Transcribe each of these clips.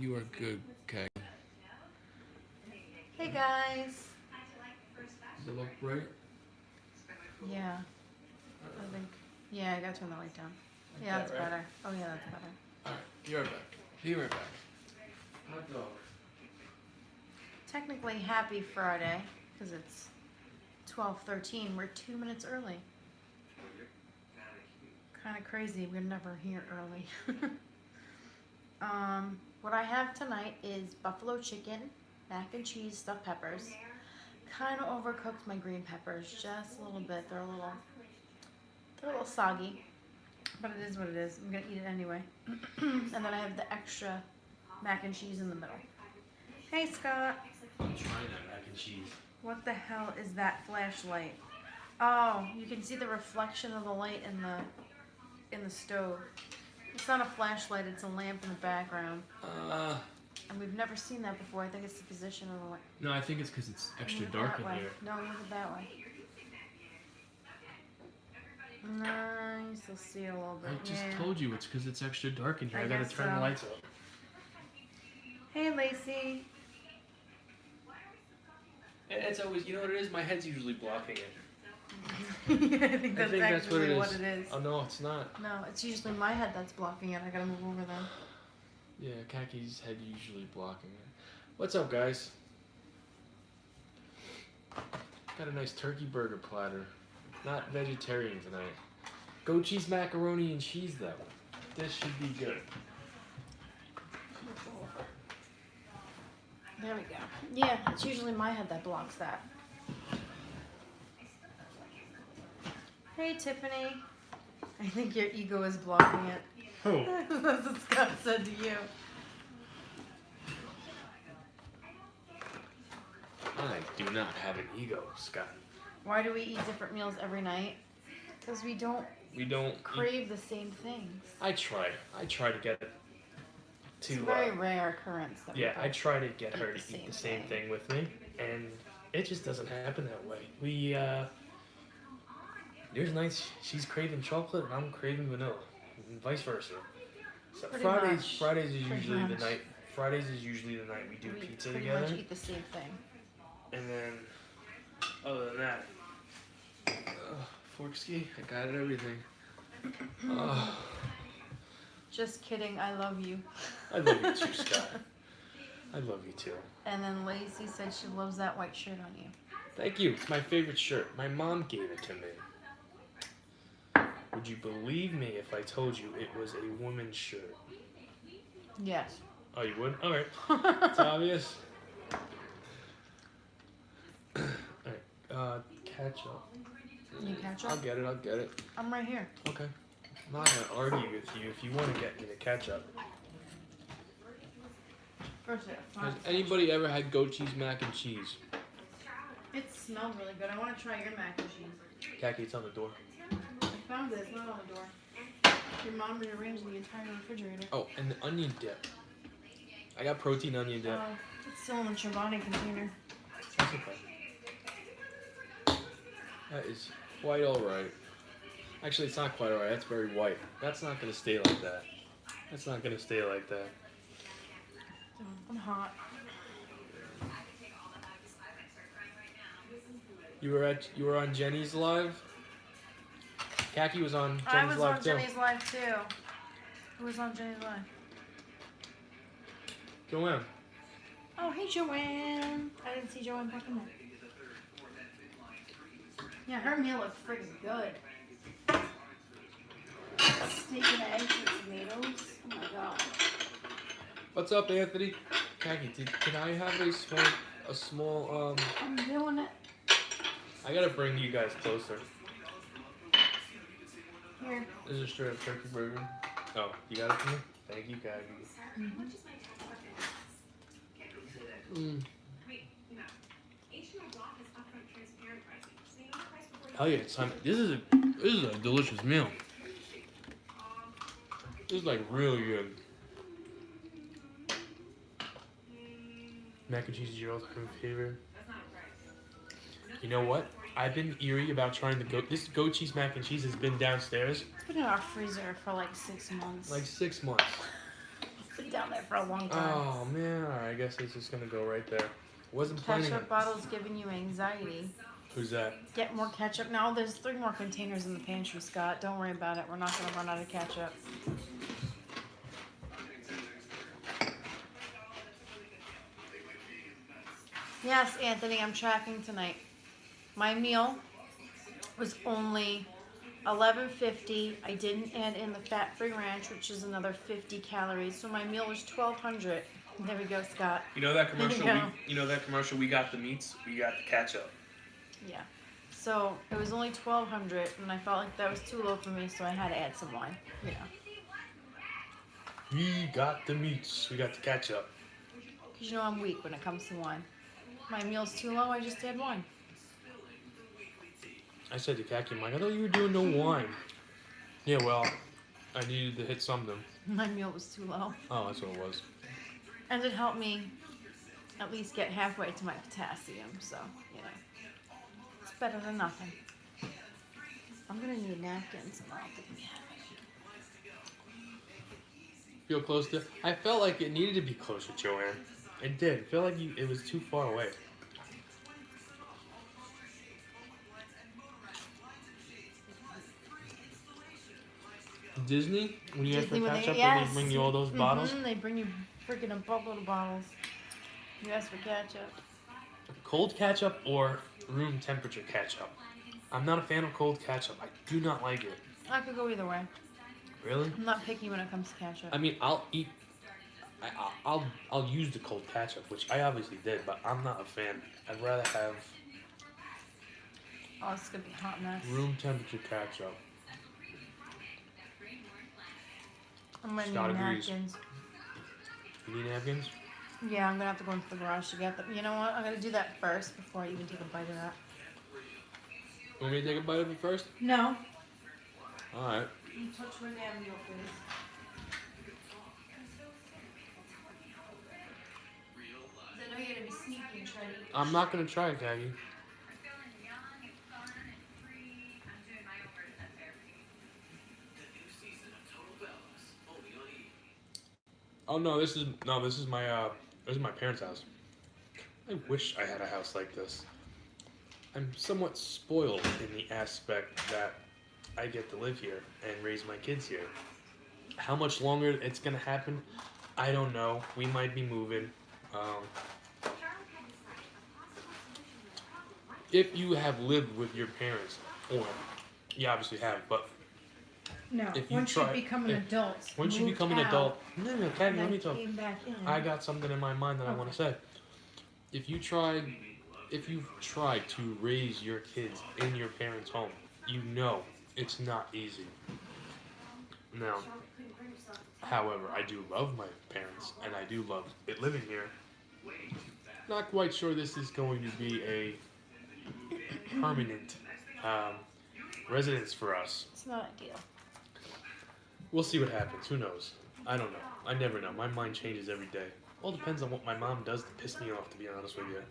You are good, okay. Hey guys. Does it look right? Yeah, I think. Yeah, I gotta turn the light down. Like Yeah, that, that's right? better. Oh yeah, that's better. Alright, be right back. Be right back. Hot dog. Technically, happy Friday because it's 12:13. We're 2 minutes early. Kind of crazy. We're never here early. What I have tonight is buffalo chicken, mac and cheese, stuffed peppers. Kind of overcooked my green peppers just a little bit. They're a little soggy, but it is what it is. I'm gonna eat it anyway. And then I have the extra mac and cheese in the middle. Hey Scott. I'm trying that mac and cheese. What the hell is that flashlight? Oh, you can see the reflection of the light in the stove. It's not a flashlight, it's a lamp in the background. And we've never seen that before. I think it's the position of the light. No, I think it's because it's extra Move it dark that in way. here. No, move it that way. Nice, I'll see it a little bit. I just Yeah. told you it's because it's extra dark in here. I I gotta guess turn the so. lights up. Hey Lacey. It's always, you know what it is? My head's usually blocking it. I think that's actually what it is. Oh no, it's not. No, it's usually my head that's blocking it. I gotta move over then. Yeah, Kaki's head usually blocking it. What's up, guys? Got a nice turkey burger platter. Not vegetarian tonight. Goat cheese macaroni and cheese though. This should be good. There we go. Yeah, it's usually my head that blocks that. Hey Tiffany. I think your ego is blocking it. Oh. That's what Scott said to you. I do not have an ego, Scott. Why do we eat different meals every night? Because we don't crave the same things. I try to get to. It's a very rare occurrence. That Yeah, we I try to get her eat to the eat the same same thing with me, and it just doesn't happen that way. There's nights she's craving chocolate and I'm craving vanilla, and vice versa. So Pretty Fridays much. Fridays is Pretty usually the much. night. Fridays is usually the night we do we pizza pretty together, much eat the same thing. and then other than that, Forksky, I got it everything. Just kidding. I love you. I love you too, Scott. I love you too. And then Lacey said she loves that white shirt on you. Thank you. It's my favorite shirt. My mom gave it to me. Would you believe me if I told you it was a woman's shirt? Yes. Oh, you would? Alright. It's obvious. Alright, ketchup. You ketchup? I'll get it. I'm right here. Okay. I'm not gonna argue with you if you want to get me the ketchup. First, Has anybody ever had goat cheese mac and cheese? it smells really good. I want to try your mac and cheese. Khaki, it's on the door. I found it. It's not on the door. Your mom rearranged the entire refrigerator. Oh, and the onion dip. I got protein onion dip. Oh, it's still in the Chobani container. That's okay. That is quite alright. Actually, it's not quite alright. That's very white. That's not going to stay like that. That's not going to stay like that. I'm hot. You were on Jenny's live? Khaki was on I Jenny's was live on too. Jenny's live too. Who was on Jenny's live? Joanne. Oh, hey Joanne. I didn't see Joanne back in there. Yeah, her meal looks freaking good. Steak and eggs and tomatoes. Oh my god. What's up, Anthony? Khaki, can I have a small I'm doing it. I gotta bring you guys closer. Here. This is a straight up turkey burger. Oh, you got it for me? Thank you, Khaki. Hell yeah, it's time. This is a delicious meal. This is like really good. Mac and cheese is your all-time favorite. You know what? I've been eerie about trying this goat cheese mac and cheese has been downstairs. It's been in our freezer for like 6 months. Like 6 months. It's been down there for a long time. Oh man, alright, I guess it's just gonna go right there. Wasn't planning on. Ketchup bottle's giving you anxiety. Who's that? Get more ketchup. Now there's 3 more containers in the pantry, Scott. Don't worry about it. We're not gonna run out of ketchup. Yes, Anthony, I'm tracking tonight. My meal was only $11.50. I didn't add in the fat-free ranch, which is another 50 calories. So my meal was 1,200. There we go, Scott. You know that commercial? There you go. You know that commercial? We got the meats, we got the ketchup. Yeah. So it was only 1,200, and I felt like that was too low for me, so I had to add some wine. You know. We got the meats, we got the ketchup. Because you know I'm weak when it comes to wine. My meal's too low, I just add wine. I said to Kaki, Mike, I thought you were doing no wine. Yeah, well, I needed to hit something. My meal was too low. Oh, that's what it was. And it helped me at least get halfway to my potassium, so, you know. It's better than nothing. I'm going to need napkins. I don't think we have any. Feel close to... I felt like it needed to be closer, Joanne. It did. I feel like it was too far away. Disney? When you ask for Disney, when ketchup, yes. they bring you all those bottles? They bring you freaking a boatload of bottles. You ask for ketchup. Cold ketchup or room temperature ketchup? I'm not a fan of cold ketchup. I do not like it. I could go either way. Really? I'm not picky when it comes to ketchup. I mean, I'll eat... I'll use the cold ketchup, which I obviously did, but I'm not a fan. I'd rather have Oh, it's going to be a hot mess. room temperature ketchup. I'm going to Scott need agrees. napkins. You need napkins? Yeah, I'm going to have to go into the garage to get them. You know what? I'm going to do that first before I even take a bite of that. You want me to take a bite of it first? No. Alright. You touch my damn meal, please. I know you're going to be sneaky and try to eat. I'm not going to try it, Gaggy. Oh no, this is my parents' house. I wish I had a house like this. I'm somewhat spoiled in the aspect that I get to live here and raise my kids here. How much longer it's gonna happen, I don't know. We might be moving. If you have lived with your parents, or you obviously have, but No, if you once try, you become an adult. once you moved become an out, adult, no, Tabby, let me then talk. came back in. I got something in my mind that I want to say. If you've tried to raise your kids in your parents' home, you know it's not easy. Now, however, I do love my parents, and I do love it living here. Not quite sure this is going to be a permanent residence for us. It's not ideal. We'll see what happens. Who knows? I don't know. I never know. My mind changes every day. All depends on what my mom does to piss me off, to be honest with you.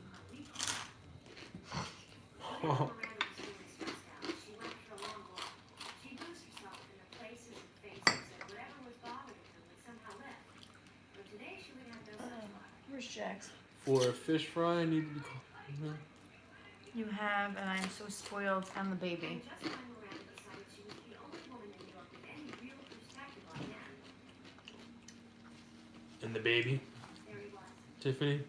Where's Jax? For a fish fry, I need to be called. You have, and I'm so spoiled, and the baby. And the baby, Tiffany.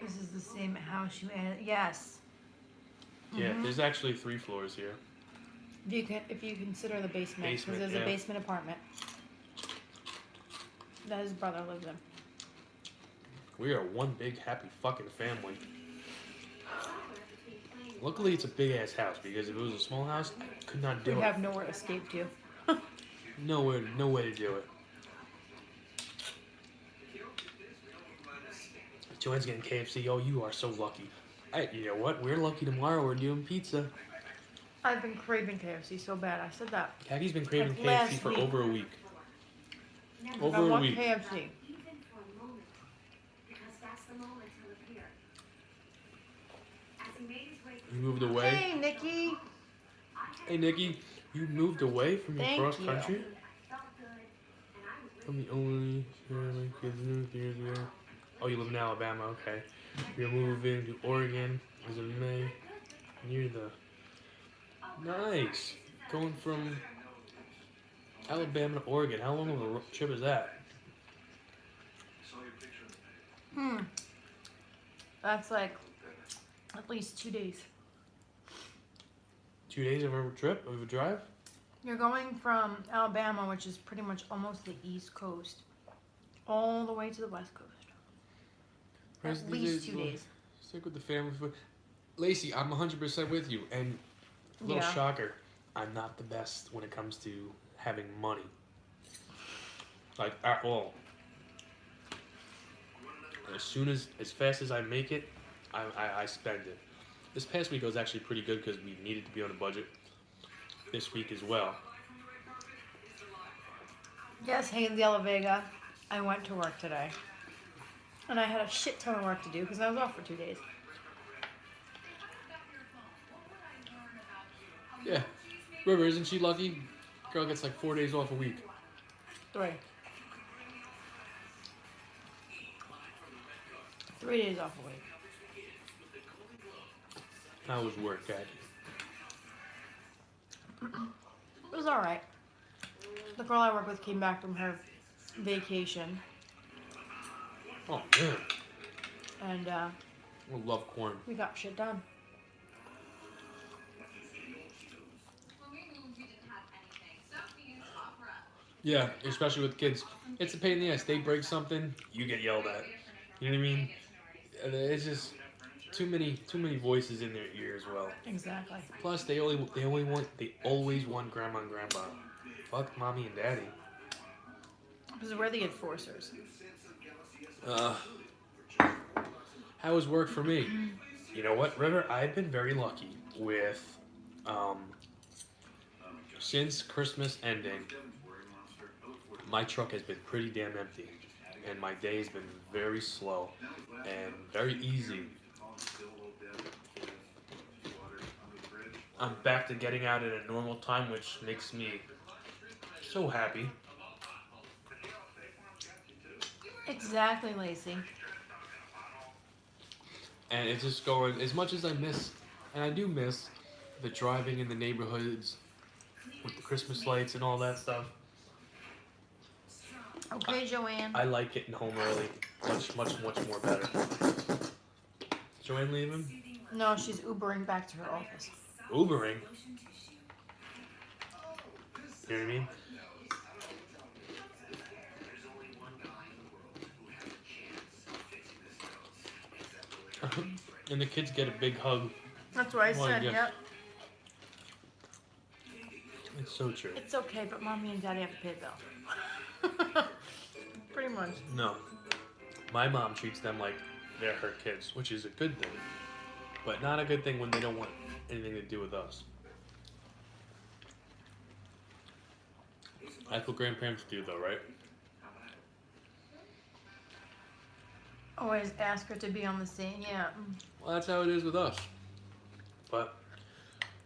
This is the same house you added. Yes. Yeah, there's actually 3 floors here. If you consider the basement, because Basement, there's yeah. a basement apartment that his brother lives in. We are one big happy fucking family. Luckily, it's a big ass house because if it was a small house, I could not do We it. have nowhere to escape to. No way to do it. Joanne's getting KFC. Oh, you are so lucky. You know what? We're lucky tomorrow. We're doing pizza. I've been craving KFC so bad. I said that. Kaki's been craving Like KFC last for week. over a week. I Over a want week. KFC. You moved away. Hey, Nikki. Hey, Nikki. You moved away from your Thank cross you. country? I'm the only my kids moved years ago. Oh, you live in Alabama, okay. You're moving to Oregon as of May. Near the nice. Going from Alabama to Oregon. How long of a trip is that? That's like at least 2 days. 2 days of a trip, of a drive? You're going from Alabama, which is pretty much almost the East Coast, all the way to the West Coast. At least 2 days. Stick with the family food. Lacey, I'm 100% with you. And a little Yeah. shocker, I'm not the best when it comes to having money. Like, at all. As fast as I make it, I spend it. This past week was actually pretty good because we needed to be on a budget. This week as well. Yes, hey, De La Vega. I went to work today. And I had a shit ton of work to do because I was off for 2 days. Yeah. River, isn't she lucky? Girl gets like 4 days off a week. 3. 3 days off a week. How was work, Dad? It was alright. The girl I work with came back from her vacation. Oh, man. And I love corn. we got shit done. Yeah, especially with kids. It's a pain in the ass. They break something, you get yelled at. You know what I mean? It's just too many voices in their ear as well. Exactly. Plus, they always want grandma and grandpa. Fuck mommy and daddy. Because we're the enforcers. How was work for me? You know what, River? I've been very lucky with, since Christmas ending, my truck has been pretty damn empty. And my day has been very slow and very easy. I'm back to getting out at a normal time, which makes me so happy. Exactly, Lacey. And it's just going, as much as I miss, and I do miss the driving in the neighborhoods with the Christmas lights and all that stuff. Okay, Joanne. I like getting home early. Much more better. Joanne leaving? No, she's Ubering back to her office. Ubering? You know what I mean? And the kids get a big hug. That's what I Well, said, yes. yep. It's so true. It's okay, but mommy and daddy have to pay the bill. Pretty much. No. My mom treats them like they're her kids, which is a good thing. But not a good thing when they don't want anything to do with us. That's what grandparents do, though, right? Always ask her to be on the scene, yeah. Well, that's how it is with us. But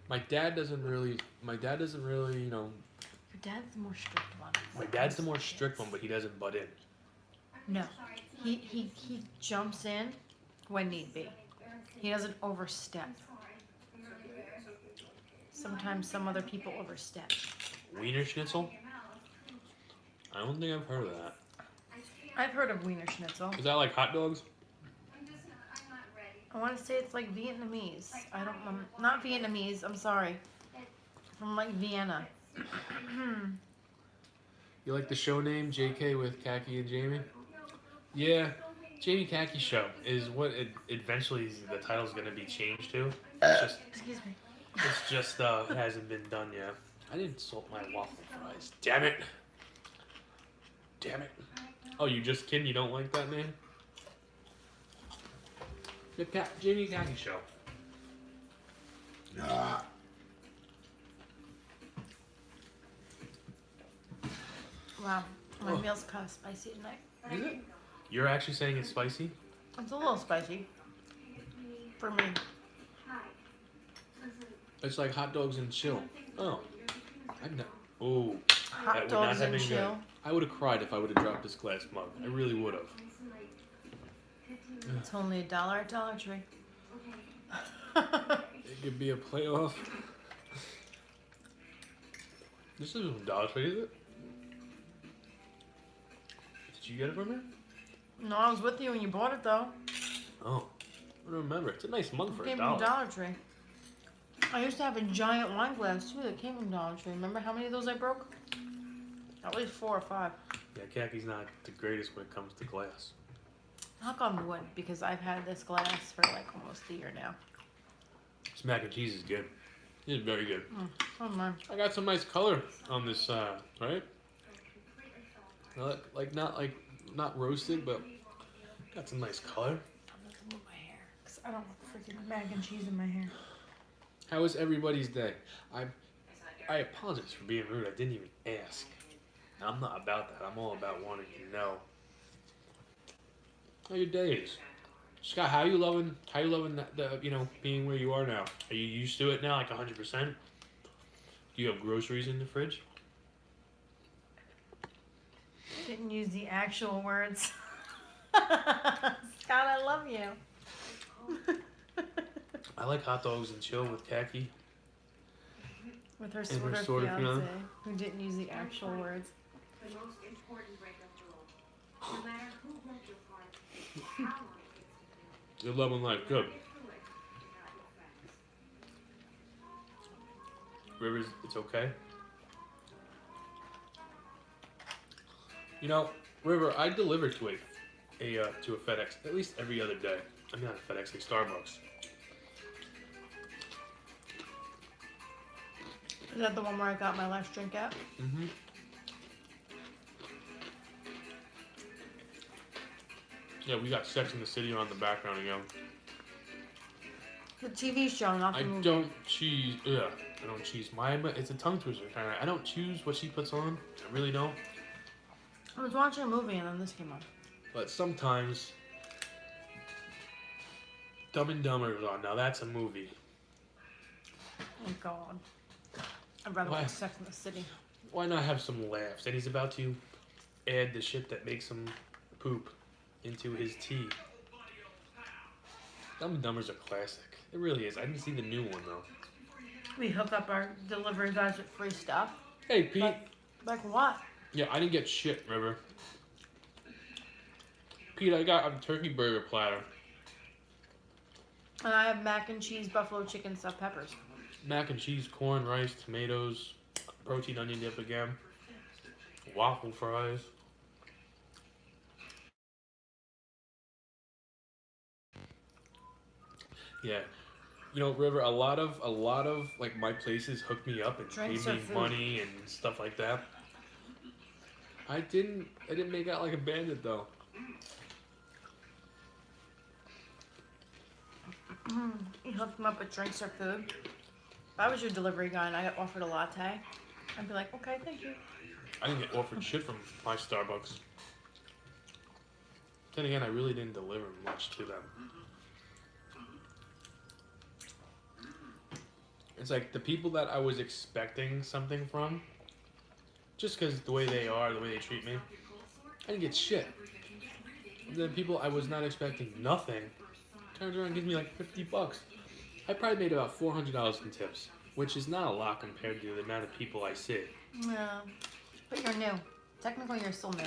my dad doesn't really, you know, Your dad's the more strict one. my dad's the more strict one, but he doesn't butt in. No. He jumps in when need be. He doesn't overstep. Sometimes some other people overstep. Wiener Schnitzel? I don't think I've heard of that. I've heard of Wiener Schnitzel. Is that like hot dogs? I want to say it's like Vietnamese. I don't know. Not Vietnamese, I'm sorry. From like Vienna. You like the show name, JK with Khaki and Jamie? Yeah, Jamie Khaki Show is what it eventually the title's going to be changed to. It's just, Excuse me. it's just it hasn't been done yet. I didn't salt my waffle fries. Damn it. Damn it. Oh, you just kidding? You don't like that name? The Jamie Khaki Show. Wow. My Oh. meal's kind of spicy tonight. Is it? You're actually saying it's spicy? It's a little spicy. For me. It's like hot dogs and chill. Oh. I'm not. Oh, Hot that would not dogs have and been good. chill. I would have cried if I would have dropped this glass mug. I really would have. It's only $1 at Dollar Tree. It could be a playoff. This is from Dollar Tree, is it? Did you get it from here? No, I was with you when you bought it though. Oh, I don't remember. It's a nice mug for It came $1. from Dollar Tree. I used to have a giant wine glass too that came from Dollar Tree. Remember how many of those I broke? At least 4 or 5. Yeah, Kaki's not the greatest when it comes to glass. Knock on wood, because I've had this glass for like almost a year now. This mac and cheese is good. It's very good. Oh my. I got some nice color on this side, right? Not roasted, but got some nice color. I'm not gonna move my hair, because I don't want freaking mac and cheese in my hair. How was everybody's day? I apologize for being rude. I didn't even ask. I'm not about that. I'm all about wanting to know how your day is. Scott, how you loving being where you are now? Are you used to it now, like 100%? Do you have groceries in the fridge? Didn't use the actual words. Scott, I love you. I like hot dogs and chill with Kaki. With her And her sort of fiance. fiance, who didn't use the actual words. The most important breakup rule. No matter who broke your heart, how long it takes to do. You're loving life. Good. Rivers, it's okay. You know, River, I deliver to a FedEx at least every other day. I mean, not a FedEx, like Starbucks. Is that the one where I got my last drink at? Mm-hmm. Yeah, we got Sex in the City on the background again. The TV show, not the I movie. don't cheese. Yeah, I don't cheese. It's a tongue twister kind of. I don't choose what she puts on. I really don't. I was watching a movie and then this came on. But sometimes, Dumb and Dumber is on. Now that's a movie. Oh God. I'd rather Why? watch Sex in the City. Why not have some laughs? And he's about to add the shit that makes him poop into his tea. Dumb and Dumber's a classic. It really is. I didn't see the new one though. We hook up our delivery guys with free stuff. Hey Pete. Like what? Yeah, I didn't get shit, River. Pete, I got a turkey burger platter. And I have mac and cheese, buffalo chicken, stuffed peppers. Mac and cheese, corn, rice, tomatoes, protein onion dip again, waffle fries. Yeah, you know, River. A lot of like my places hook me up and Drinks pay or me food? money and stuff like that. I didn't make out like a bandit though. You hooked them up with drinks or food. If I was your delivery guy and I got offered a latte, I'd be like, okay, thank you. I didn't get offered shit from my Starbucks. Then again, I really didn't deliver much to them. It's like the people that I was expecting something from, just because the way they are, the way they treat me, I didn't get shit. And then people I was not expecting nothing, turns around and gives me like $50. I probably made about $400 in tips, which is not a lot compared to the amount of people I see. Yeah. But you're new. Technically, you're still new.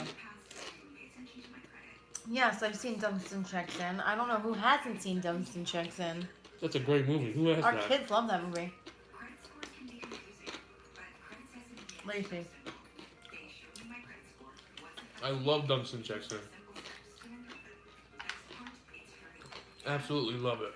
Yes, I've seen Dunstan Checks In. I don't know who hasn't seen Dunstan Checks In. That's a great movie. Who has Our that? kids love that movie. Lacey. I love Dunstan Checks In. Absolutely love it.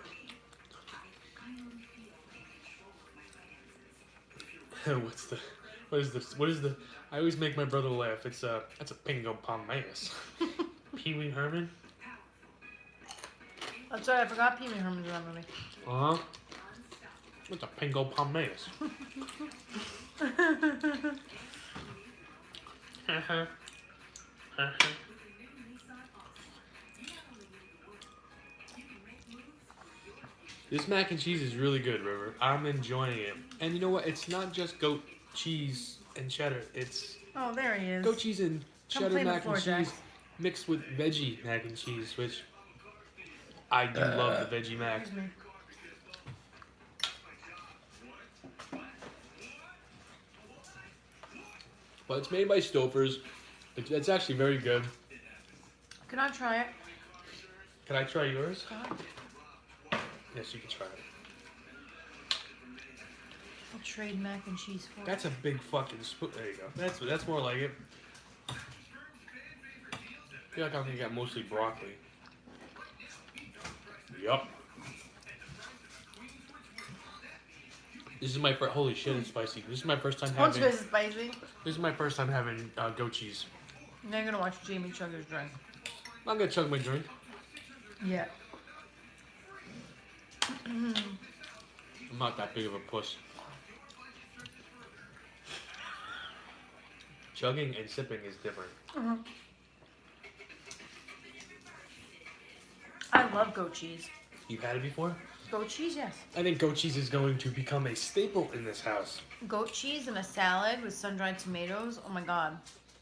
What is the I always make my brother laugh. That's a pingo palmaeus. Pee Wee Herman? That's right, I forgot Pee Wee Herman's in that movie. Uh-huh. What's a pingo palmaeus? This mac and cheese is really good, River. I'm enjoying it. And you know what? It's not just goat cheese and cheddar. It's Oh, there he is. goat cheese and Come cheddar play on the mac and floor, cheese Jax. mixed with veggie mac and cheese, which I do love the veggie mac. Excuse me. But it's made by Stouffer's. It's actually very good. Can I try it? Can I try yours? God. Yes, you can try it. I'll trade mac and cheese for it. That's a big fucking spoon. There you go. That's more like it. I feel like I'm gonna get mostly broccoli. Yup. This is my first. Holy shit, it's spicy. This is my first time Don't having. twist is spicy. This is my first time having goat cheese. Now you're gonna watch Jamie chug his drink. I'm gonna chug my drink. Yeah. I'm not that big of a puss. Chugging and sipping is different. I love goat cheese. You've had it before? Goat cheese, yes. I think goat cheese is going to become a staple in this house. Goat cheese in a salad with sun-dried tomatoes. Oh my god.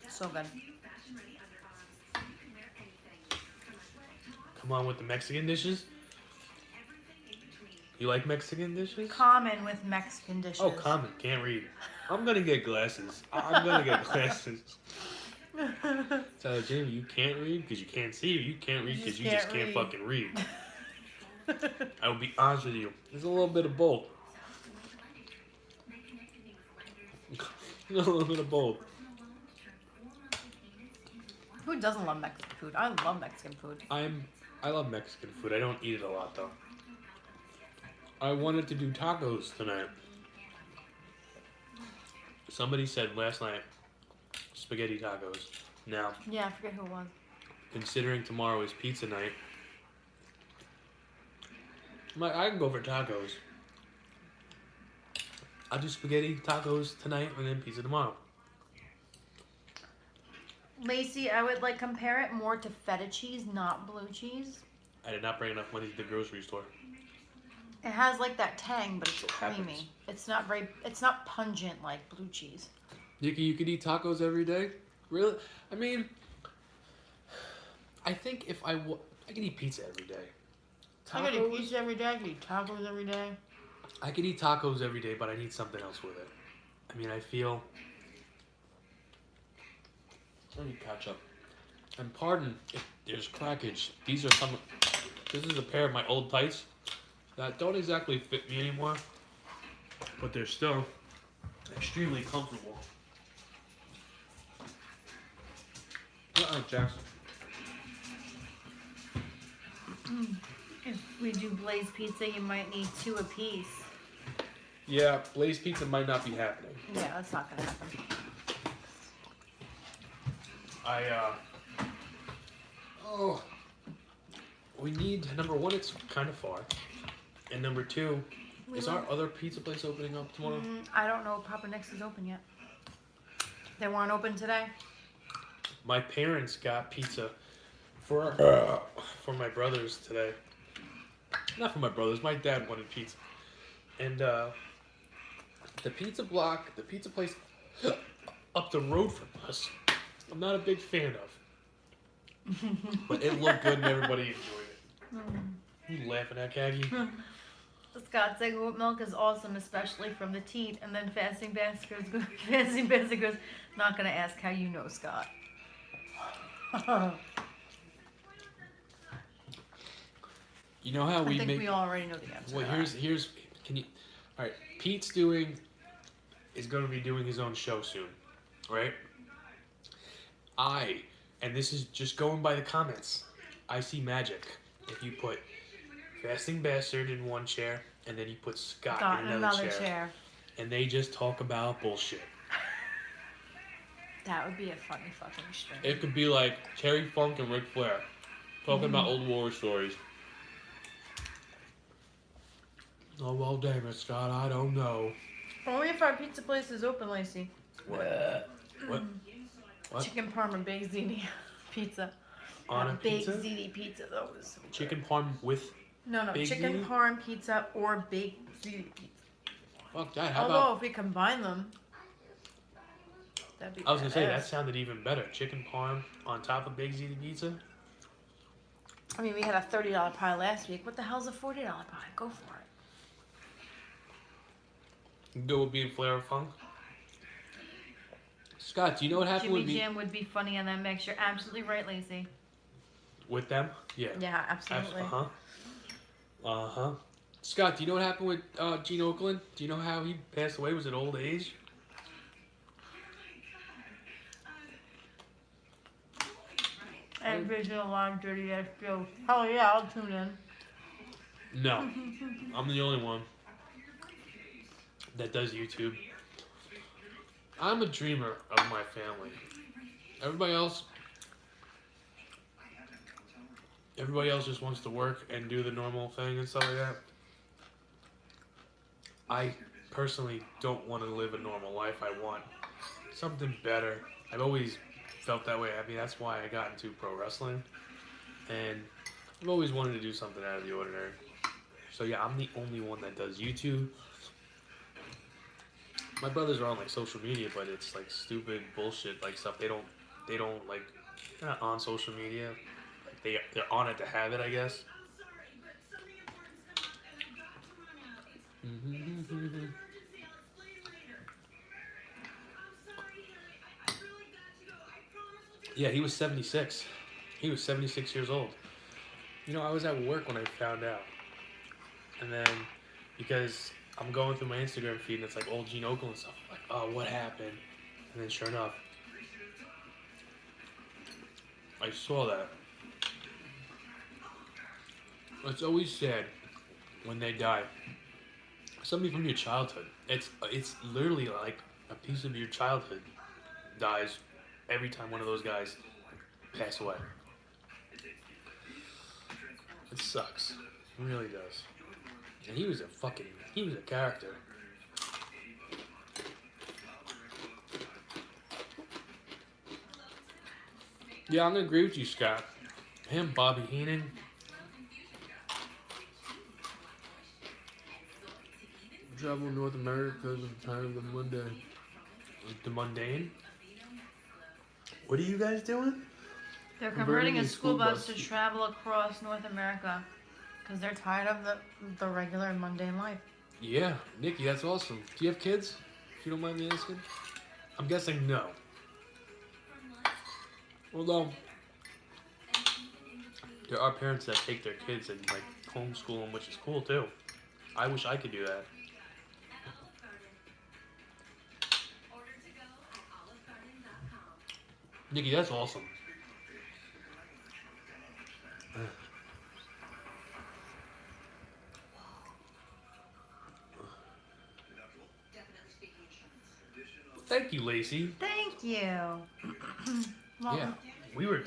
So good. Come on with the Mexican dishes. You like Mexican dishes? Common with Mexican dishes. Oh, common. Can't read. I'm gonna get glasses. I'm gonna get glasses. So, Jamie, you can't read because you can't see, or you can't read because you just can't fucking read. I will be honest with you. There's a little bit of both. A little bit of both. Who doesn't love Mexican food? I love Mexican food. I love Mexican food. I don't eat it a lot though. I wanted to do tacos tonight. Somebody said last night spaghetti tacos. Now, Yeah, I forget who it was. considering tomorrow is pizza night, I can go for tacos. I'll do spaghetti tacos tonight and then pizza tomorrow. Lacey, I would like compare it more to feta cheese, not blue cheese. I did not bring enough money to the grocery store. It has like that tang, but it's It creamy. happens. It's not pungent like blue cheese. You could eat tacos every day? Really? I mean, I think if I could eat pizza every day. I could eat pizza every day. I could eat tacos every day. I could eat tacos every day, but I need something else with it. I mean, I feel... Let me catch up. And pardon if there's crackage. These are some... This is a pair of my old tights that don't exactly fit me anymore, but they're still extremely comfortable. Jackson. If we do Blaze Pizza, you might need 2 apiece. Yeah, Blaze Pizza might not be happening. Yeah, that's not gonna happen. We need, number one, it's kind of far. And number two, is our other pizza place opening up tomorrow? I don't know if Papa Nick's is open yet. They weren't open today? My parents got pizza for my brothers today. Not for my brothers, my dad wanted pizza. And the pizza place up the road from us, I'm not a big fan of. But it looked good and everybody enjoyed it. You laughing at Kaggy? Scott saying oat milk is awesome, especially from the teat. And then Fasting Bastard goes, not gonna ask how you know, Scott. You know how I think we already know the answer. Well, here's can you? All right, Pete's is going to be doing his own show soon, right? And this is just going by the comments. I see magic if you put Fasting Bastard in one chair and then you put Scott in another chair, and they just talk about bullshit. That would be a funny fucking stream. It could be like Terry Funk and Ric Flair talking about old war stories. Oh, well, damn it, Scott, I don't know. Only if our pizza place is open, Lacey. What? What? Chicken parm and baked ziti pizza. On a baked pizza? ziti pizza, though. Was so good. Chicken parm with... No, baked chicken ziti? parm pizza or baked ziti pizza. Fuck that, how Although, about... if we combine them, That'd be I was gonna say badass. that sounded even better. Chicken parm on top of Big Ziti pizza. I mean, we had a $30 pie last week. What the hell's a $40 pie? Go for it. Go with being Flair of Funk. Scott, do you know what happened Jimmy with me Jam would be funny in that mix. You're absolutely right, Lacey. with them? Yeah. Yeah, absolutely. Uh huh. Scott, do you know what happened with Gene Oakland? Do you know how he passed away? Was it old age? And Visual Long Dirty Ass Joe. Hell yeah, I'll tune in. No, I'm the only one that does YouTube. I'm a dreamer of my family. Everybody else just wants to work and do the normal thing and stuff like that. I personally don't want to live a normal life. I want something better. I've always felt that way. I mean, that's why I got into pro wrestling. And I've always wanted to do something out of the ordinary. So yeah, I'm the only one that does YouTube. My brothers are on like social media, but it's like stupid bullshit like stuff. They don't like, they're not on social media. Like they're on it to have it, I guess. Yeah, he was 76. He was 76 years old. You know, I was at work when I found out. And then, because I'm going through my Instagram feed and it's like old Gene Oakland stuff. I'm like, oh, what happened? And then sure enough, I saw that. It's always sad when they die. Somebody from your childhood. It's literally like a piece of your childhood dies every time one of those guys pass away. It sucks. It really does. And he was a character. Yeah, I'm gonna agree with you, Scott. Him, Bobby Heenan. Travel North America because I'm tired of the mundane. The mundane? What are you guys doing? They're converting a school bus to travel across North America because they're tired of the regular and mundane life. Yeah, Nikki, that's awesome. Do you have kids? If you don't mind me asking. I'm guessing no. Although, there are parents that take their kids and like homeschool them, which is cool too. I wish I could do that. Nikki, that's awesome. Thank you, Lacey. Thank you. Well, Yeah, we were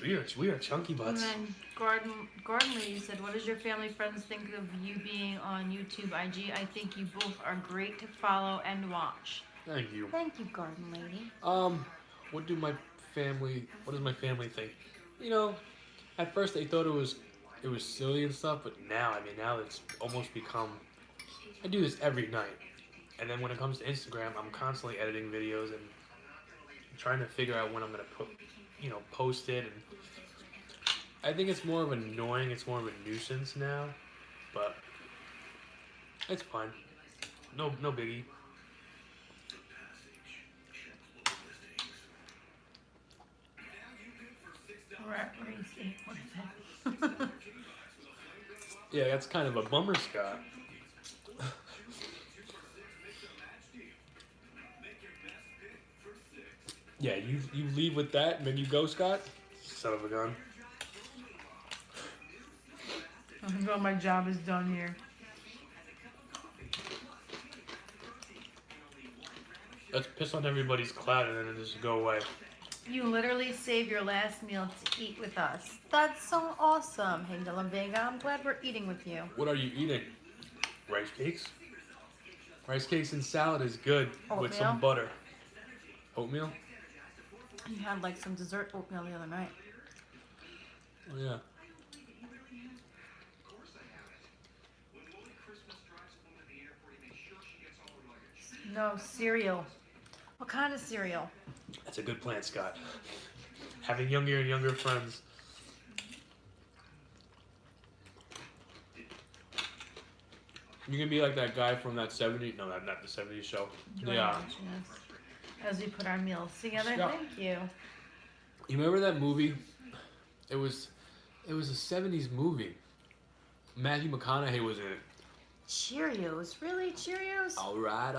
chunky and butts. then Gordon Lee said, "What does your family friends think of you being on YouTube, IG? I think you both are great to follow and watch." Thank you. Thank you, Garden Lady. What does my family think? You know, at first they thought it was silly and stuff, but now it's almost become, I do this every night. And then when it comes to Instagram, I'm constantly editing videos and trying to figure out when I'm gonna post it. And I think it's more of annoying, it's more of a nuisance now, but it's fine. No biggie. We're at race 8.5. Yeah, that's kind of a bummer, Scott. Yeah, you leave with that and then you go, Scott? Son of a gun. Well, my job is done here. Let's piss on everybody's cloud and then it just go away. You literally save your last meal to eat with us. That's so awesome. Hey, Dylan Vega, I'm glad we're eating with you. What are you eating? Rice cakes? Rice cakes and salad is good with some Oatmeal? butter. Oatmeal? You had like some dessert oatmeal the other night. Oh, yeah. No, cereal. What kind of cereal? That's a good plan, Scott. Having younger and younger friends. You're gonna be like that guy from that 70s, no, not the 70s show. Yeah. As we put our meals together, Yeah. thank you. You remember that movie? It was a 70s movie. Matthew McConaughey was in it. Cheerios, really? Cheerios? All right.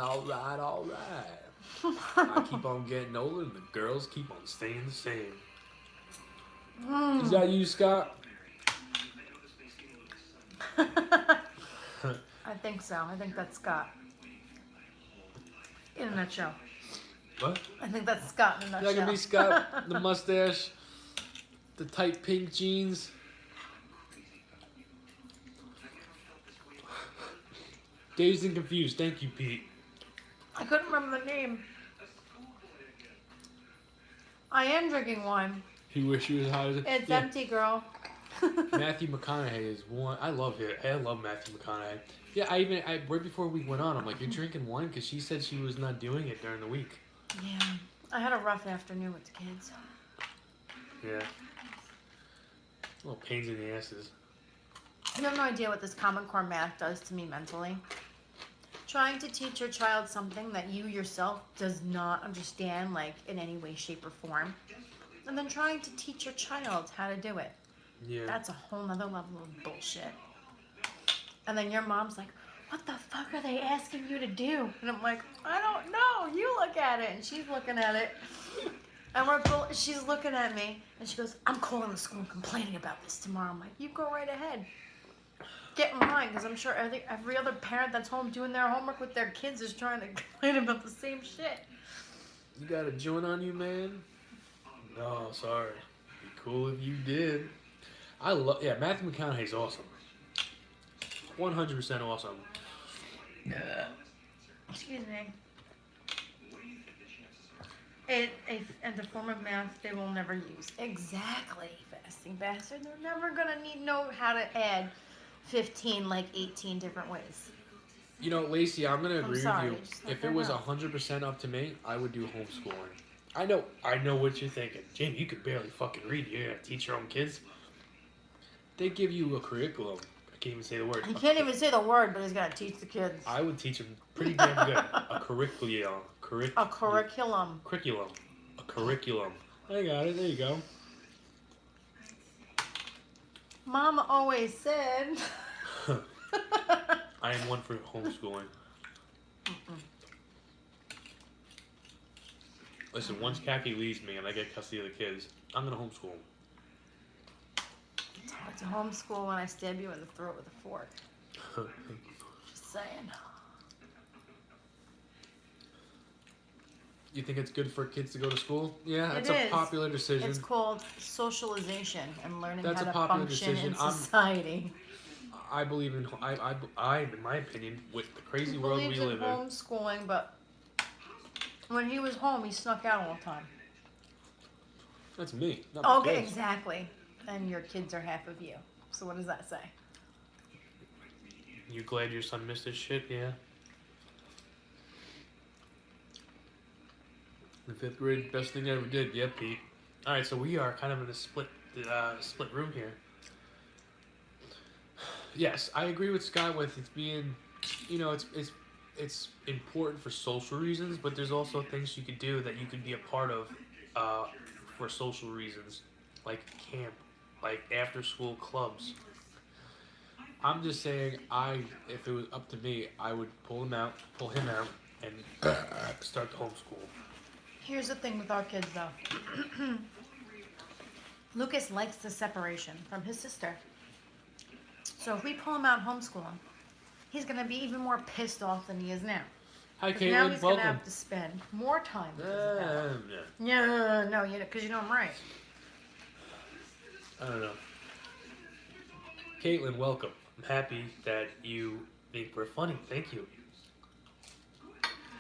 I keep on getting older and the girls keep on staying the same. Is that you, Scott? I think so. I think that's Scott. In a nutshell. What? I think that's Scott in a That nutshell. could be Scott. The mustache, the tight pink jeans. Dazed and confused. Thank you, Pete. I couldn't remember the name. I am drinking wine. He wish he was hot as a... It's Yeah. empty, girl. Matthew McConaughey is one. I love it. I love Matthew McConaughey. Yeah, I right before we went on, I'm like, you're drinking wine? Because she said she was not doing it during the week. Yeah. I had a rough afternoon with the kids. Yeah. Little pains in the asses. You have no idea what this Common Core math does to me mentally. Trying to teach your child something that you yourself does not understand, like in any way, shape, or form. And then trying to teach your child how to do it. Yeah. That's a whole nother level of bullshit. And then your mom's like, what the fuck are they asking you to do? And I'm like, I don't know. You look at it. And she's looking at it. And she's looking at me. And she goes, I'm calling the school and complaining about this tomorrow. I'm like, you go right ahead. Get in line, because I'm sure every other parent that's home doing their homework with their kids is trying to complain about the same shit. You got a joint on you, man? No, sorry. Be cool if you did. Yeah, Matthew McConaughey's awesome. 100% awesome. Excuse me. And a form of math they will never use. Exactly, fasting bastard. They're never gonna know how to add 15, like 18 different ways. You know, Lacey, I'm gonna agree sorry, with just you. let If her it was know. 100% up to me, I would do homeschooling. I know what you're thinking. Jamie, you could barely fucking read. You're gonna teach your own kids. They give you a curriculum. I can't even say the word. He can't even say the word, but he's gonna teach the kids. I would teach them pretty damn good. A curriculum. A curriculum. Curriculum. A curriculum. I got it. There you go. Mama always said. I am one for homeschooling. Listen, once Kathy leaves me and I get custody of the kids, I'm gonna homeschool. It's hard to homeschool when I stab you in the throat with a fork. Just saying. You think it's good for kids to go to school? Yeah, that's It a is. popular decision. It's called socialization and learning That's how a to popular function decision. in society. I believe in, in my opinion, with the crazy He world we believes in live in. homeschooling, but when he was home, he snuck out all the time. That's me. Not my Okay, kids. exactly. And your kids are half of you. So what does that say? You glad your son missed this shit? Yeah. In 5th grade, best thing I ever did. Yeah, Pete. All right, so we are kind of in a split room here. Yes, I agree with Scott with it's being, it's important for social reasons, but there's also things you could do that you could be a part of for social reasons, like camp, like after school clubs. I'm just saying, if it was up to me, I would pull him out, and start the homeschool. Here's the thing with our kids, though. Lucas likes the separation from his sister. So if we pull him out homeschooling, he's going to be even more pissed off than he is now. Hi, 'Cause now Caitlin. he's going to Welcome. have to spend more time with his dad. Yeah. No, because you know I'm right. I don't know. Caitlin, welcome. I'm happy that you think we're funny. Thank you.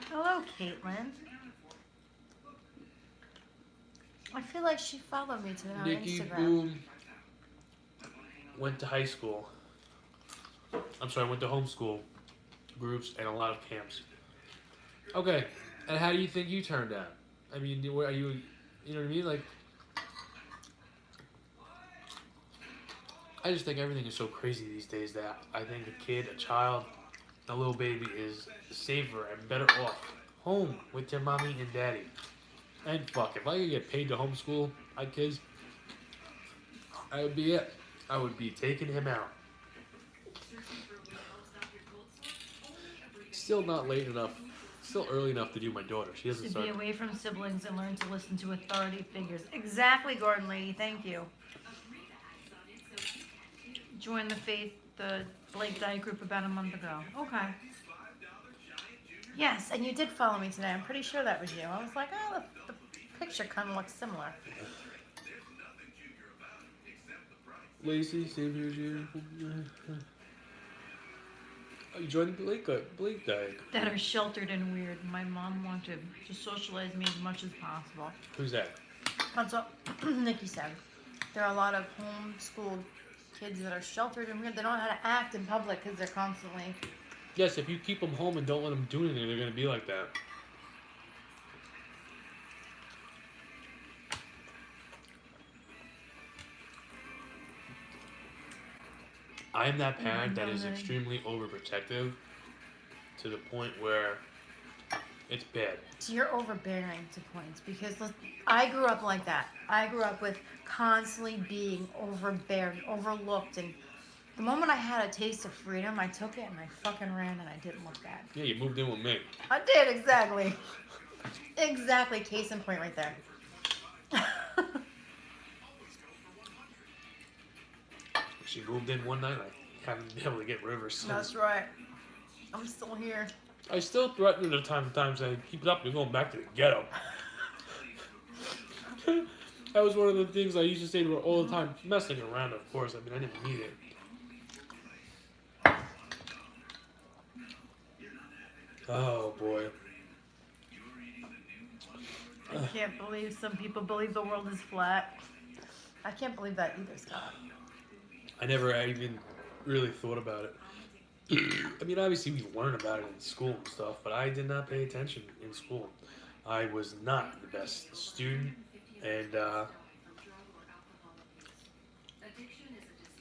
Hello, Caitlin. I feel like she followed me today on Nikki Instagram. Boom went to high school. Went to homeschool groups and a lot of camps. Okay, And how do you think you turned out? I mean, are you, you know what I mean? Like, I just think everything is so crazy these days that I think a kid, a child, a little baby is safer and better off home with their mommy and daddy. And fuck, if I could get paid to homeschool my kids, I would be it. I would be taking him out. Still not late enough. Still early enough to do my daughter. She doesn't To start. be away from siblings and learn to listen to authority figures. Exactly, Gordon Lady. Thank you. Joined the faith, the Blake Diet group about a month ago. Okay. Yes, and you did follow me today. I'm pretty sure that was you. I was like, oh, the picture kind of looks similar. Lacey, same here as you. Oh, you joined the Blake Diet. That are sheltered and weird. My mom wanted to socialize me as much as possible. Who's that? That's what Nikki said. There are a lot of homeschooled kids that are sheltered and weird. They don't know how to act in public because they're constantly... Yes, if you keep them home and don't let them do anything, they're going to be like that. I am that parent that is extremely overprotective to the point where it's bad. So you're overbearing to points because I grew up like that. I grew up with constantly being overbearing, overlooked, and the moment I had a taste of freedom, I took it and I fucking ran and I didn't look back. Yeah, you moved in with me. I did, exactly. Exactly, case in point right there. She moved in one night. I haven't been able to get rid of her since. That's right. I'm still here. I still threaten her from time to time, saying, "Keep it up, you're going back to the ghetto." That was one of the things I used to say to her all the time. Messing around, of course. I mean, I didn't mean it. Oh boy. I can't believe some people believe the world is flat. I can't believe that either, Scott. I never even really thought about it. I mean, obviously we learn about it in school and stuff, but I did not pay attention in school. I was not the best student, and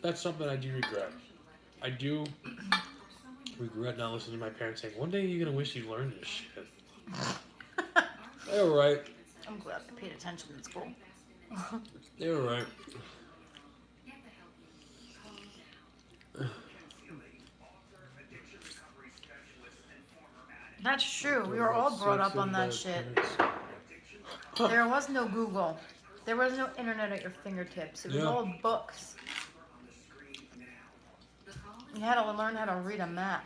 that's something I do regret. I do regret not listening to my parents saying, "One day you're gonna wish you learned this shit." They were right. I'm glad I paid attention in school. They were right. That's true. We were all brought up on that shit. There was no Google. There was no internet at your fingertips. It was all books. You had to learn how to read a map.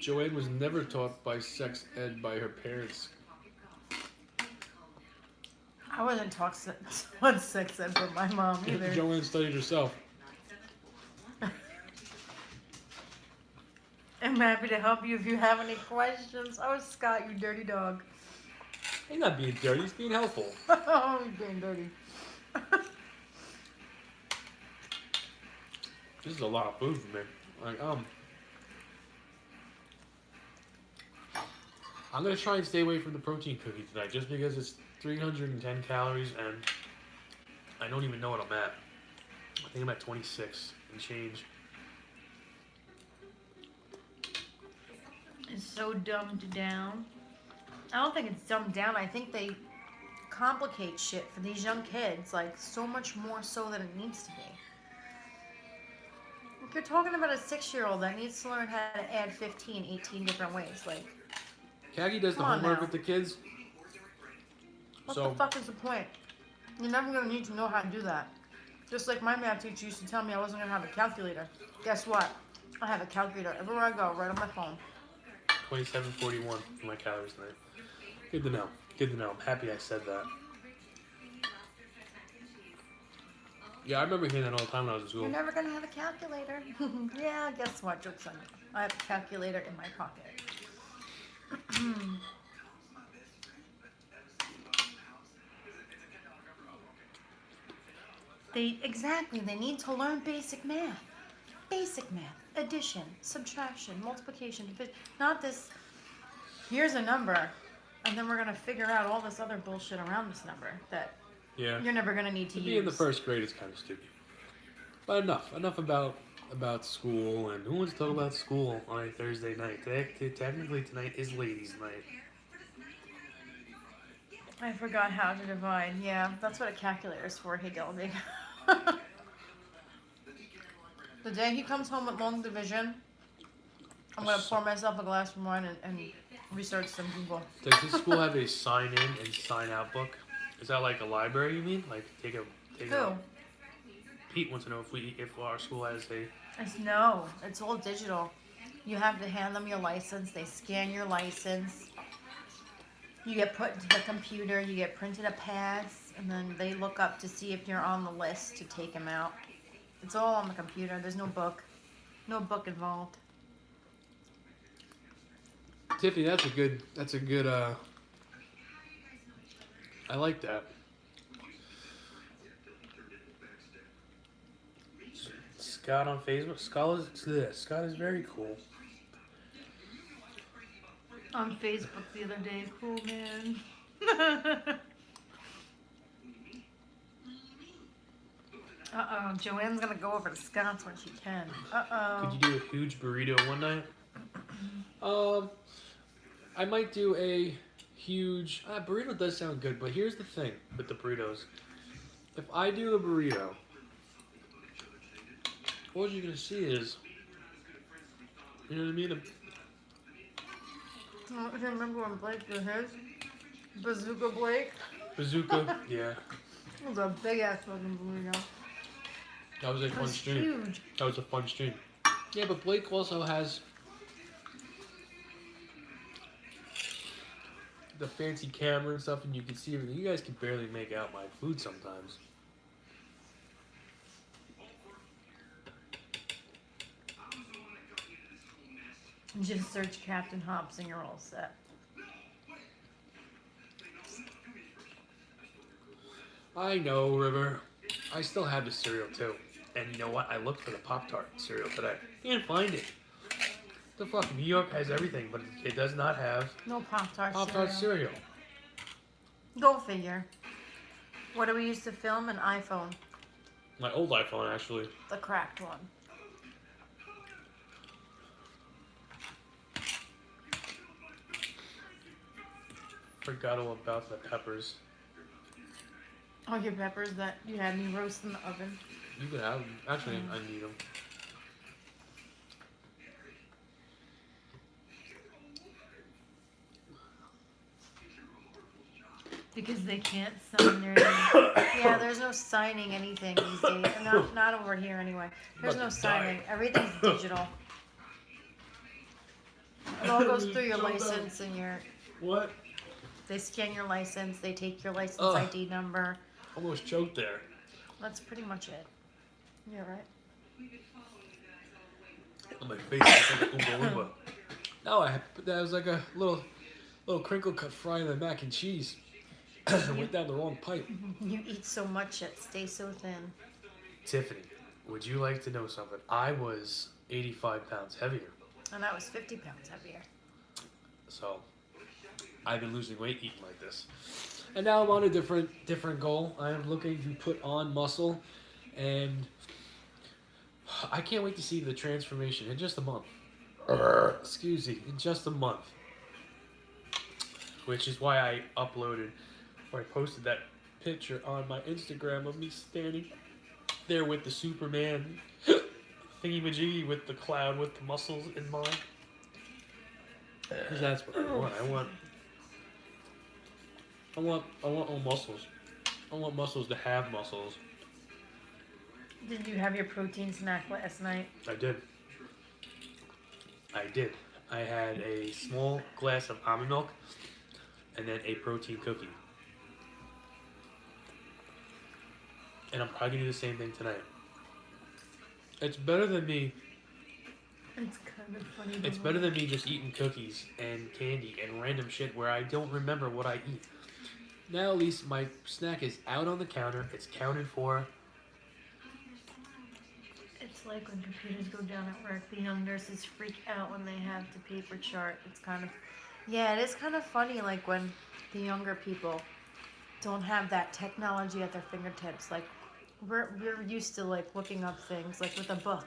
Joanne was never taught by sex ed by her parents. I wasn't taught what sex ed from my mom either. Joanne studied herself. I'm happy to help you if you have any questions. Oh, Scott, you dirty dog. He's not being dirty, he's being helpful. Oh, he's being dirty. This is a lot of food for me. Like, I'm gonna try and stay away from the protein cookie tonight just because it's 310 calories and I don't even know what I'm at. I think I'm at 26 and change. It's so dumbed down. I don't think it's dumbed down. I think they complicate shit for these young kids, like so much more so than it needs to be. If you're talking about a 6-year-old that needs to learn how to add 15, 18 different ways, like... Kagi does the Come on homework now. with the kids. What So- the fuck is the point? You're never going to need to know how to do that. Just like my math teacher used to tell me I wasn't going to have a calculator. Guess what? I have a calculator everywhere I go, right on my phone. 2741 for my calories tonight. Good to know. Good to know. I'm happy I said that. Yeah, I remember hearing that all the time when I was in school. You're never going to have a calculator. Yeah, guess what? Joke's on you. I have a calculator in my pocket. They need to learn basic math. Basic math. Addition, subtraction, multiplication, division. Not this, here's a number. And then we're gonna figure out all this other bullshit around this number that Yeah. you're never gonna need to To be use. in the first grade is kind of stupid. But enough about school, and who wants to talk about school on a Thursday night? Technically, tonight is ladies' night. I forgot how to divide. Yeah, that's what a calculator is for. Hey, Delby. The day he comes home with long division, I'm gonna pour myself a glass of wine and research some people. Does this school have a sign in and sign out book? Is that like a library? You mean like take a Who? Pete wants to know if our school has a. No, it's all digital. You have to hand them your license. They scan your license. You get put into the computer. You get printed a pass, and then they look up to see if you're on the list to take them out. It's all on the computer. There's no book. No book involved. Tiffany, that's a good. I like that. Scott on Facebook. Scott is very cool. On Facebook the other day. Cool, man. Uh-oh. Joanne's gonna go over to Scott's when she can. Uh-oh. Could you do a huge burrito one night? I might do a huge burrito. Does sound good, but here's the thing with the burritos. If I do a burrito, all you're gonna see is, you know what I mean? I remember when Blake did his. Bazooka Blake. Bazooka, yeah. It was a big ass fucking burrito. That was a fun stream. Huge. That was a fun stream. Yeah, but Blake also has the fancy camera and stuff, and you can see everything. You guys can barely make out my food sometimes. Just search Captain Hobbs and you're all set. I know, River. I still have the cereal too. And you know what? I looked for the Pop-Tart cereal today. Can't find it. The fuck, New York has everything, but it does not have No Pop-Tart Pop-Tart cereal. Go figure. What do we use to film? An iPhone. My old iPhone, actually. The cracked one. Forgot all about the peppers. Oh, your peppers that you had me roast in the oven. You can have them. Actually, I need them. Because they can't sign their name. Yeah, there's no signing anything these days. Not over here anyway. There's no signing. Everything's digital. It all goes through your license and your... What? They scan your license. They take your license Ugh. ID number. Almost choked there. That's pretty much it. Yeah, right? On my face, it's like a Oompa Loompa. No, that was like a little crinkle cut frying the mac and cheese. Went down the wrong pipe. You eat so much it stays so thin. Tiffany, would you like to know something? I was 85 pounds heavier. And I was 50 pounds heavier. So, I've been losing weight eating like this. And now I'm on a different goal. I am looking to put on muscle, and I can't wait to see the transformation in just a month. Excuse me, in just a month. Which is why I posted that picture on my Instagram of me standing there with the Superman thingy-majiggy with the cloud with the muscles in mind. Because that's what I want. I want all muscles. I want muscles to have muscles. Did you have your protein snack last night? I did. I had a small glass of almond milk and then a protein cookie. And I'm probably gonna do the same thing tonight. It's better than me. It's kind of funny. It's better than me just eating cookies and candy and random shit where I don't remember what I eat. Now at least my snack is out on the counter. It's counted for. It's like when computers go down at work, the young nurses freak out when they have the paper chart. It's kind of Yeah, it is kind of funny, like when the younger people don't have that technology at their fingertips. Like we're used to like looking up things like with a book,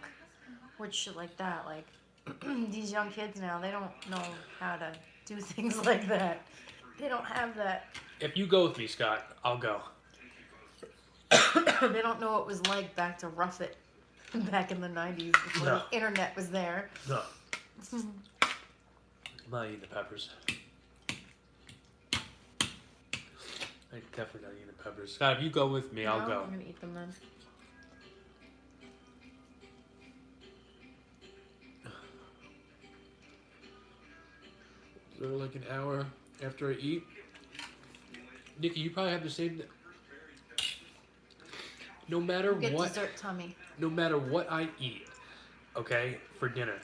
which shit like that. Like these young kids now, they don't know how to do things like that. They don't have that. If you go with me, Scott, I'll go. They don't know what it was like back to rough it back in the 90s before No. the internet was there. No. I'm not eating the peppers. I'm definitely not eating the peppers. Scott, if you go with me, I'll No, go. I'm gonna eat them then. So like an hour after I eat. Nikki, you probably have the same. No matter Get what, dessert tummy. no matter what I eat, okay, for dinner,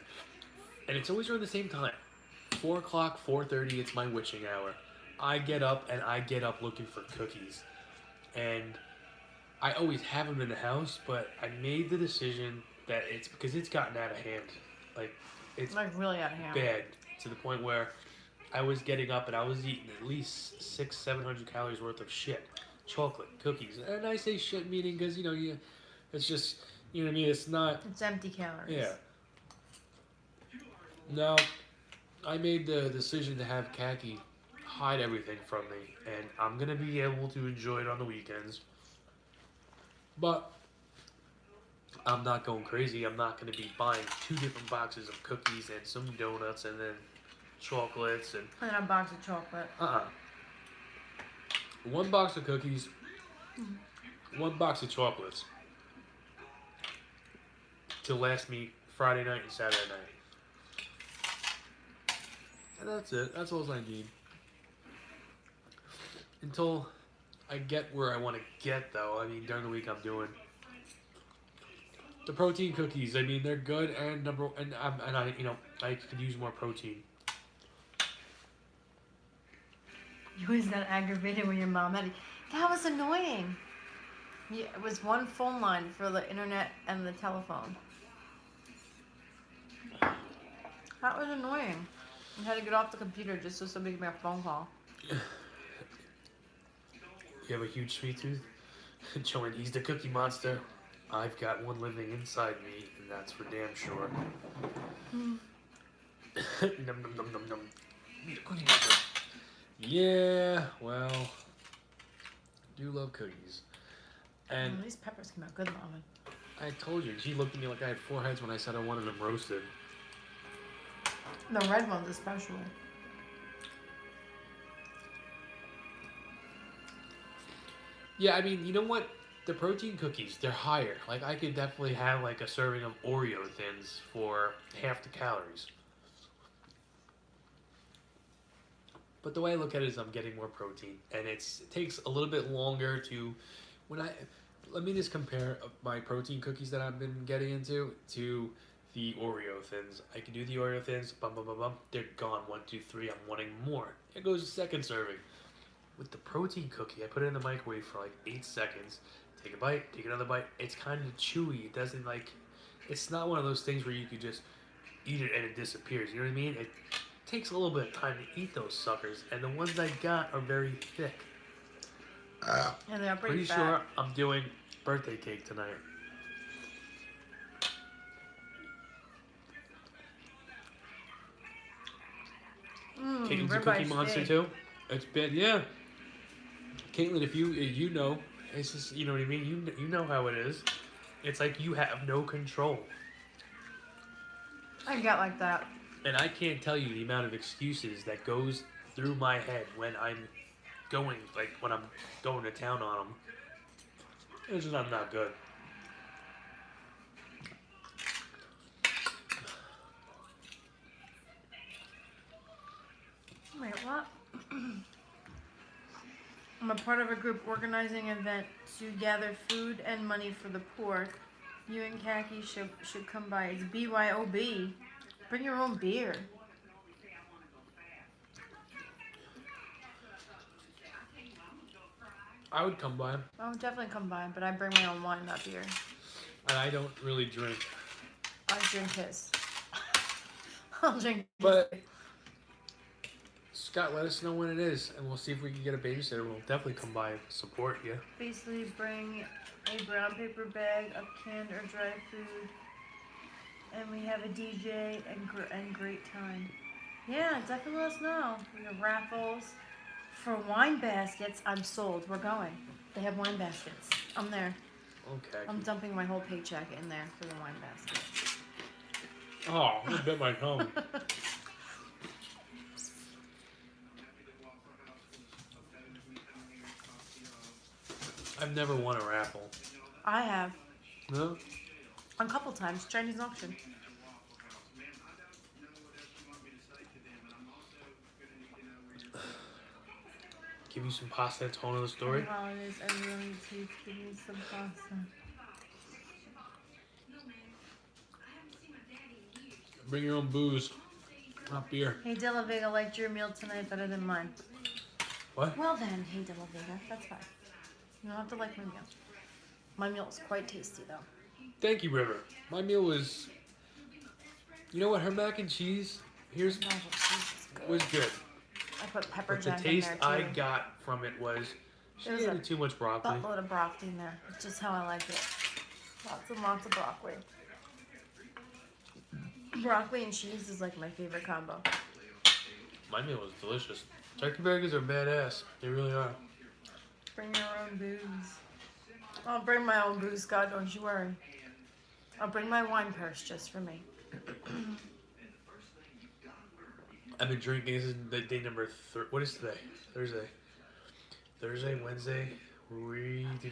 and it's always around the same time, 4 o'clock, 4:30. It's my witching hour. I get up and I get up looking for cookies, and I always have them in the house. But I made the decision that it's because it's gotten out of hand. Like it's Like really out of hand. bad to the point where I was getting up and I was eating at least 600-700 calories worth of shit, chocolate, cookies, and I say shit meaning because it's just what I mean. It's not. It's empty calories. Yeah. Now, I made the decision to have Khaki hide everything from me, and I'm gonna be able to enjoy it on the weekends. But I'm not going crazy. I'm not gonna be buying 2 different boxes of cookies and some donuts and then chocolates and And a box of chocolate. 1 box of cookies, 1 box of chocolates to last me Friday night and Saturday night. And that's it. That's all I need. Until I get where I want to get, though. I mean, during the week I'm doing the protein cookies. I mean, they're good, and I could use more protein. You always got aggravated when your mom had it. That was annoying. Yeah, it was one phone line for the internet and the telephone. That was annoying. I had to get off the computer just so somebody could make a phone call. You have a huge sweet tooth? Showing he's the cookie monster. I've got one living inside me, and that's for damn sure. Num num num num num. Need a cookie monster. Yeah, well, I do love cookies. And These peppers came out good, Mama. I told you, she looked at me like I had 4 heads when I said I wanted them roasted. The red ones especially. Yeah, I mean, you know what? The protein cookies, they're higher. Like, I could definitely have, like, a serving of Oreo Thins for half the calories. But the way I look at it is I'm getting more protein. And it takes a little bit longer to... Let me just compare my protein cookies that I've been getting into to the Oreo Thins. I can do the Oreo Thins, bum, bum, bum, bum. They're gone. 1, 2, 3. I'm wanting more. Here goes the second serving. With the protein cookie, I put it in the microwave for like 8 seconds. Take a bite, take another bite. It's kind of chewy. It doesn't it's not one of those things where you could just eat it and it disappears. You know what I mean? It takes a little bit of time to eat those suckers. And the ones I got are very thick. And they're pretty fat. Sure I'm doing birthday cake tonight. Caitlin's a cookie monster too. It's been, yeah. Caitlin, if you know, it's just, you know what I mean? You know how it is. It's like you have no control. I get like that. And I can't tell you the amount of excuses that goes through my head when I'm going to town on them. It's just, I'm not good. Wait, what? I'm a part of a group organizing an event to gather food and money for the poor. You and Khaki should come by. It's BYOB. Bring your own beer. I would come by, I would definitely come by, but I bring my own wine, not beer. and I don't really drink. I drink his. I'll drink his. But Scott, let us know when it is, and we'll see if we can get a babysitter. We'll definitely come by and support you. Basically, bring a brown paper bag of canned or dry food, and we have a DJ and great time. Yeah, definitely let us know. We have raffles. For wine baskets, I'm sold. We're going. They have wine baskets. I'm there. Okay. I'm dumping my whole paycheck in there for the wine basket. Oh, I bit my tongue. I've never won a raffle. I have. No? A couple times. Chinese auction. Give you some pasta and tone of the story. Holidays, everyone needs to give me some pasta. Bring your own booze, not beer. Hey, De La Vega, liked your meal tonight better than mine. What? Well then, hey, De La Vega, that's fine. You don't have to like my meal. My meal is quite tasty, though. Thank you, River. My meal was... You know what? Her mac and cheese, here's Mac and cheese is good. was good. I put pepper But the jack in taste there, too. I got from it was... She There was added too much broccoli. Buttload of broccoli in there. It's just how I like it. Lots and lots of broccoli. Broccoli and cheese is like my favorite combo. My meal was delicious. Turkey burgers are badass. They really are. Bring your own booze. I'll bring my own booze, Scott, don't you worry. I'll bring my wine purse just for me. I've been drinking. This is the day number... What is today? Thursday. Thursday, Wednesday.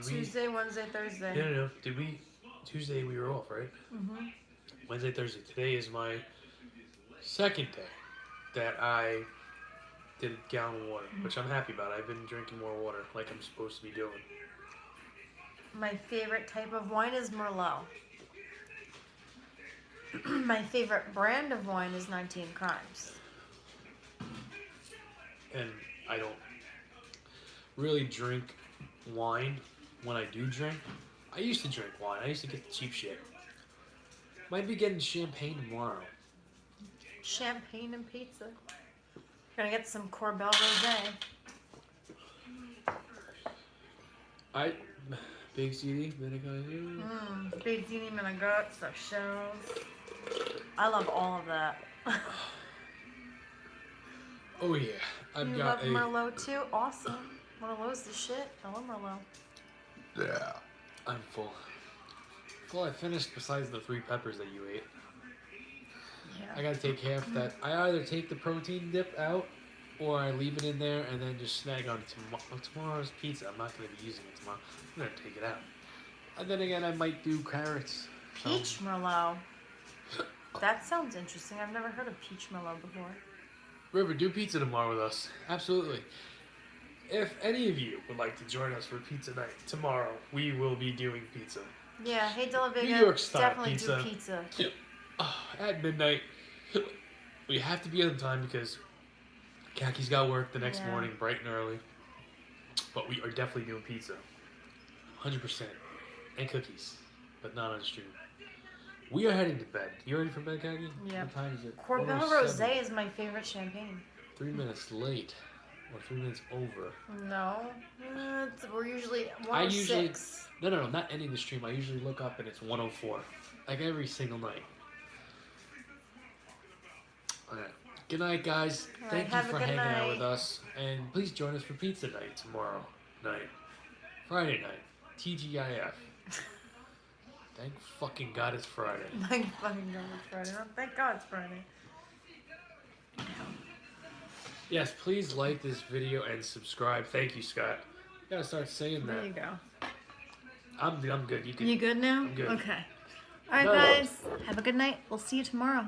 Tuesday, Wednesday, Thursday. No. Did we... Tuesday we were off, right? Mm-hmm. Wednesday, Thursday. Today is my second day that I did a gallon of water, which I'm happy about. I've been drinking more water like I'm supposed to be doing. My favorite type of wine is Merlot. My favorite brand of wine is 19 Crimes. And I don't really drink wine when I do drink. I used to drink wine. I used to get the cheap shit. Might be getting champagne tomorrow. Champagne and pizza. Gonna get some Corbel Rosé. Big CD, vinegar. Big Zini Menegot, stuffed shells. I love all of that. Oh yeah, I've You got love Merlot too? Awesome. Merlot's the shit. I love Merlot. Yeah. I'm full. Well, I finished besides the 3 peppers that you ate. Yeah. I gotta take half that. I either take the protein dip out, or I leave it in there and then just snag on tomorrow's pizza. I'm not gonna be using it tomorrow. I'm gonna take it out. And then again, I might do carrots. Peach Merlot. That sounds interesting. I've never heard of peach Merlot before. River, do pizza tomorrow with us. Absolutely. If any of you would like to join us for pizza night tomorrow, we will be doing pizza. Yeah, hey De La Vega, New York style definitely pizza. do pizza. At midnight. We have to be on time because Kaki's got work the next morning, bright and early. But we are definitely doing pizza. 100%. And cookies. But not on stream. We are heading to bed. You ready for bed, Kaki? Yeah. What time is it? Corbel 1:07. Rosé is my favorite champagne. 3 minutes late. Or 3 minutes over. No. We're usually 106. No, not ending the stream. I usually look up and it's 104. Like every single night. Alright. Good night, guys. Thank you for hanging out with us. And please join us for pizza night tomorrow night. Friday night. TGIF. Thank fucking God it's Friday. Thank fucking God it's Friday. Oh, thank God it's Friday. Yes, please like this video and subscribe. Thank you, Scott. You gotta start saying that. There you go. I'm good. You can. You good now? I'm good. Okay. Alright, No. guys. Have a good night. We'll see you tomorrow.